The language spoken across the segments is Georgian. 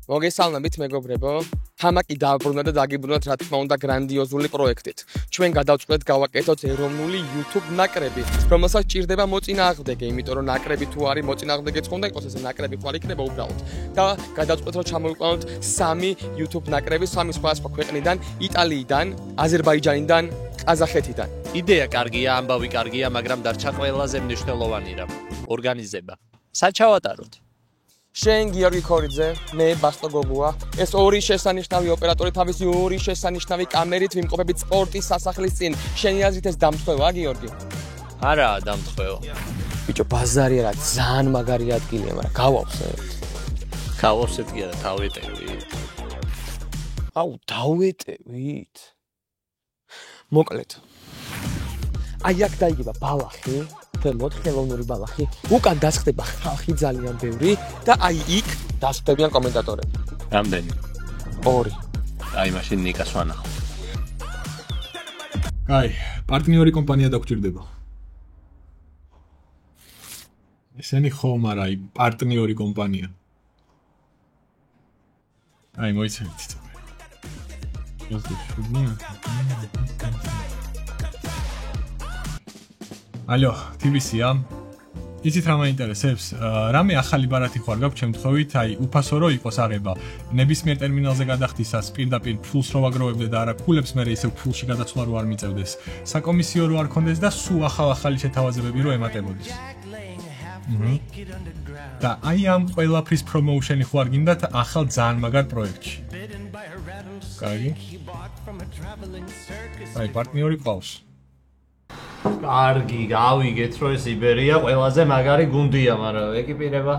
მოგესალმებით მეგობრებო. Თამაკი დააბრუნა და დაგიბრუნოთ რა თქმა უნდა გრანდიოზული პროექტით. ჩვენ გადავწყვეტთ გავაკეთოთ ეროვნული YouTube ნაკრები, რომელსაც ჭირდება მოწინააღმდეგე, იმიტომ რომ ნაკრები თუ არის მოწინააღმდეგეც ხონდა იყოს ესე ნაკრები ხარ იქნება უბრალოდ. და გადავწყვეტთ რომ ჩამოვიყვანოთ 3 YouTube ნაკრები 3 სხვადასხვა ქვეყნიდან, იტალიიდან, აზერბაიჯანიდან, ყაზახეთიდან. იდეა კარგია, ამბავი კარგია, მაგრამ დარჩა ყველაზე მნიშვნელოვანი რამ. ორგანიზება. სად ჩავატაროთ? შენ გიორგი ქორიძე, მე ბასტო გოგუა. ეს ორი შესანიშნავი ოპერატორი თავისი ორი შესანიშნავი კამერით ვიმყოფებით სპორტის სასახლის წინ. შენი აზრით ეს დამთხევა, გიორგი? არაა დამთხევა. ბიჭო, ბაზარი არა, ძალიან მაგარი ადგილია, მაგრამ გავავსეთ. გავავსეთ კი არა, დავეტევით. აუ, დავეტევით. მოკლედ. აი აქ დაიგება ბალახი. თემოთ ხელოვნური ბალახი. უკან დასხდება ხალხი ძალიან ბევრი და აი იქ დასხდებიან კომენტატორები. რამდენი? 2. აი მაშინ ნიკას ვანახავ. აი, პარტნიორი კომპანია დაგჭირდება. ესენი ხომ არა, აი, პარტნიორი კომპანია. აი, მოიცემთ. Алло, TVC-ა? იცით რა მაინტერესებს? რამე ახალი ბარათი ხوار გაქვს შემთხვევით, აი, უფასო რო იყოს აღება. ნებისმიერ ტერმინალზე გადახდისას პირდაპირ ფულს რო ვაგროვებდე და არა ფულებს მე ისევ ფულში გადაცვლა რო არ მიწევდეს. საკომისიო რო არ ქონდეს და სულ ახალი შეთავაზებები რო ემატებოდეს. და აი ამ ყველაფრის პრომოუშენი ხوار გინდათ ახალ ძალიან მაგარ პროექტში. კარგი? აი, პარტნიორი ყავს. კარგი, გავიგეთ რომ ეს იბერია ყველაზე მაგარი გუნდია, მაგრამ ეკიპირება.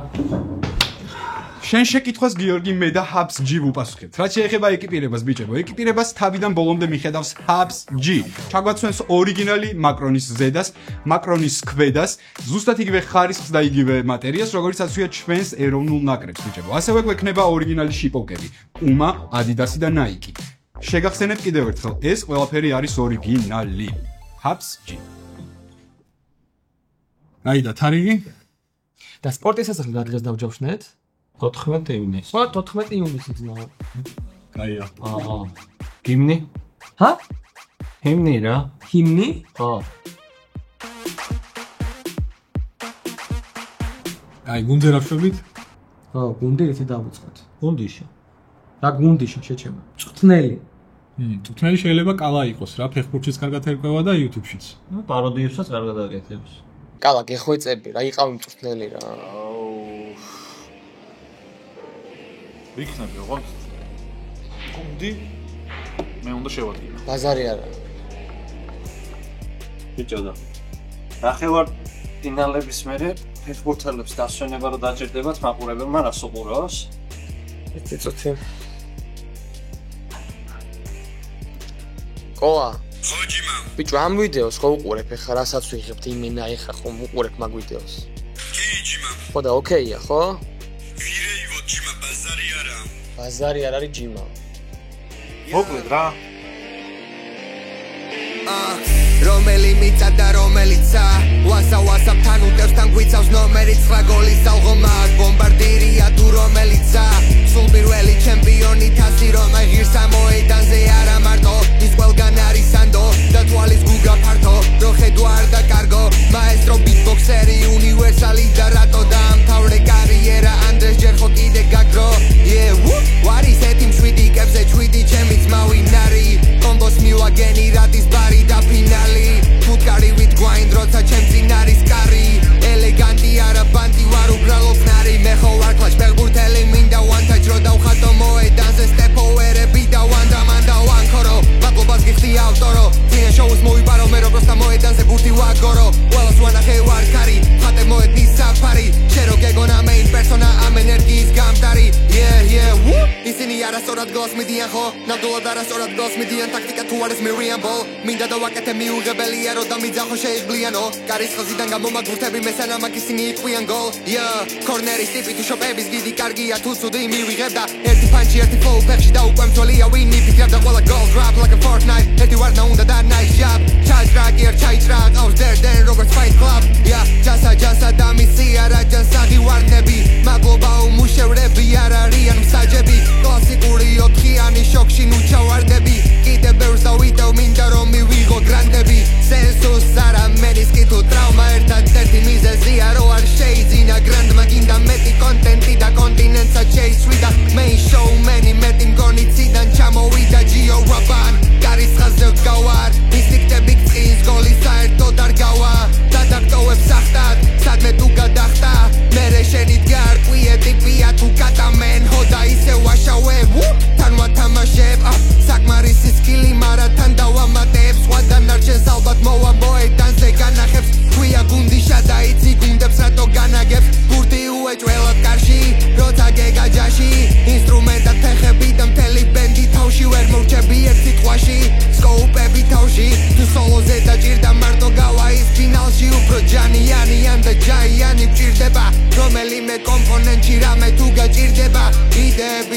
შენ შეკითხვას გიორგი მე და Hubs G ვუპასუხებთ. რაც შეეხება ეკიპირებას, ბიჭებო, ეკიპირებას თავიდან ბოლომდე მიხედავს Hubs G. ჩაგვაცვენს ორიგინალი Macron-ის ზედას, Macron-ის ქვედას, ზუსტად იგივე ხარისხს და იგივე მატერიას, როგორიც აცვია ჩვენს ეროვნულ ნაკრებს, ბიჭებო. ასევე გვექნება ორიგინალი შიპოკები, Puma, Adidas და Nike. შეგახსენებთ კიდევ ერთხელ, ეს ყველაფერი არის ორიგინალი. Hubs G. აი და თარიღი? და სპორტის სასახლე რა დღეს დავჯავშნეთ? 14 ივნისს. 14 ივნისს ძმა. კაია. ჰიმნი? ჰა? ჰიმნი რა? ჰიმნი? ხო. აი, გუნდზე რა ვშვებით? ხო, გუნდი ერთი დავუწყოთ. გუნდიშა. რა გუნდიშა შეჩება? წვრთნელი. წვრთნელი შეიძლება კალა იყოს რა, ფეხბურთშიც კარგად ერკვევა და YouTube-შიც. ნუ პაროდიებსაც კარგად აკეთებს. კალა გეხვეწები რა, იყავი მწვრთნელი რა. ვიქნები ოღონდ გუნდი მე უნდა შევადგინო. ბაზარი არა. ბიჭო და ნახევარ ფინალების მერე ფეხბურთელებს დასვენება რომ დაჭირდებათ მაყურებელმა რას უყუროს? წიწოთი. ყოა. ხო ჯიმა. ბიჭო, ამ ვიდეოს ხო უყურებ ეხლა რასაც ვიღებთ იმენა ეხლა ხომ უყურებ მაგ ვიდეოს. კი ჯიმა. ხო და ოკეია, ხო? ვირეივო ჯიმა ბაზარი არა. ბაზარი არ არის ჯიმა. მოკლედ რა. რომელი მიწა და რომელიცა ვასავასაბ თან უტევს თან გვიცავს ნომერი 9 გოლის ალღომა ბომბარდირია თუ რომელიცა სულ პირველი ჩემპიონი თასი რომ აღირს ამოედანზე არა მარტო ის ყველგან არის სანდო და თვალის გუგა ფართო რო ხედვა არ და კარგო მაესტრო ბიტბოქსერი უნივერსალი და რატო დაამთავრე კარიერა ანდრეს ჯერ ხო კიდე გაგრო ვარის ეთი მშვიდი კებზე ჩვიდი ჩემი ძმავინარი კომბოს მივაგენი რადის ბარი და ფინალი ფუტკარი ვით გვაინ როცა ჩემ წინ არის კარი ელეგანტი არა ბანტი ვარ უბრალოდ ნარი მე ხო ვარ კლაშ ფეხბურთელი მინდა one touch რო დავხატო მოედანზე სტეპოვერები და ვანდა მანდა ვანქორო მადლობას გიხდი ავტორო წინა შოუს მოვიბარო მე რო პროსტა მოედანზე ბურთი ვაგორო ყველას ვანახე ვარ კარი ხატე მოედნის საფარი შერო გეგონა მეინ პერსონა ამ ენერგიის გამტარი ისინი არასწორად გოლს მიდიან ხო ნამდვილად არასწორად გოლს მიდიან ტაქტიკა თუ არის მირიამბოლ მინდა დავაკეთე მიუღებელია რომ დამიძახო შეიძვლიანო კარის ხაზიდან გამომაგურთები მესანა მაგ ისინი იყვიან გოლ კორნერის ტიპი თუ შოპების გიდი კარგია თუ ცუდი მივიღებ და ერთი პანჩი ერთი ფლოუ ფეხში და უკვე მძველია ვინი ფიქრებ და ყველა გოლ დრაპ like a Fortnite ერთი ვარნა უნდა და nice job ჩაიჭრაგიერ ჩაიჭრა ყავს დერდენ როგორც Fight Club ჯასა და მისი არა ჯანსაღი ვარდნები მადლობა უმუშევრები არ არიან მსაჯები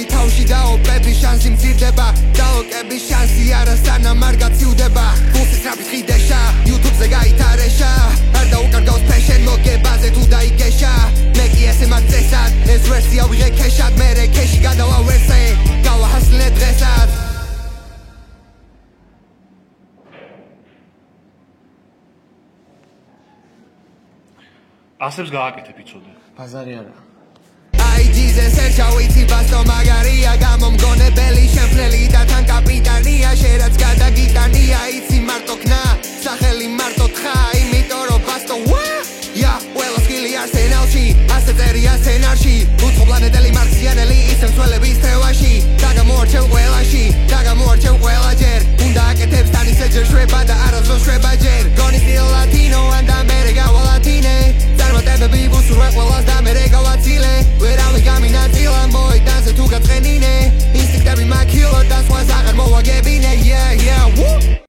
მარტივი თავში დაოპყრების შანსი მცირდება დაოკების შანსი არა სანამ არ გაციუდება ფულსის რაფის ხიდეშა YouTube-ზე გაითარეშა არ დაუკარგავს ფეშენ მოგებაზე თუ დაიგეშა მე კი ესე მაგ წესად ეს ვერსია ვიღე ქეშად მერე ქეში გადავა ვერსე გავაჰასლნე დღესაც ასებს გააკეთებ იცოდე ბაზარი არა აი ჯიზეს ერჩა ვიცი ბასტო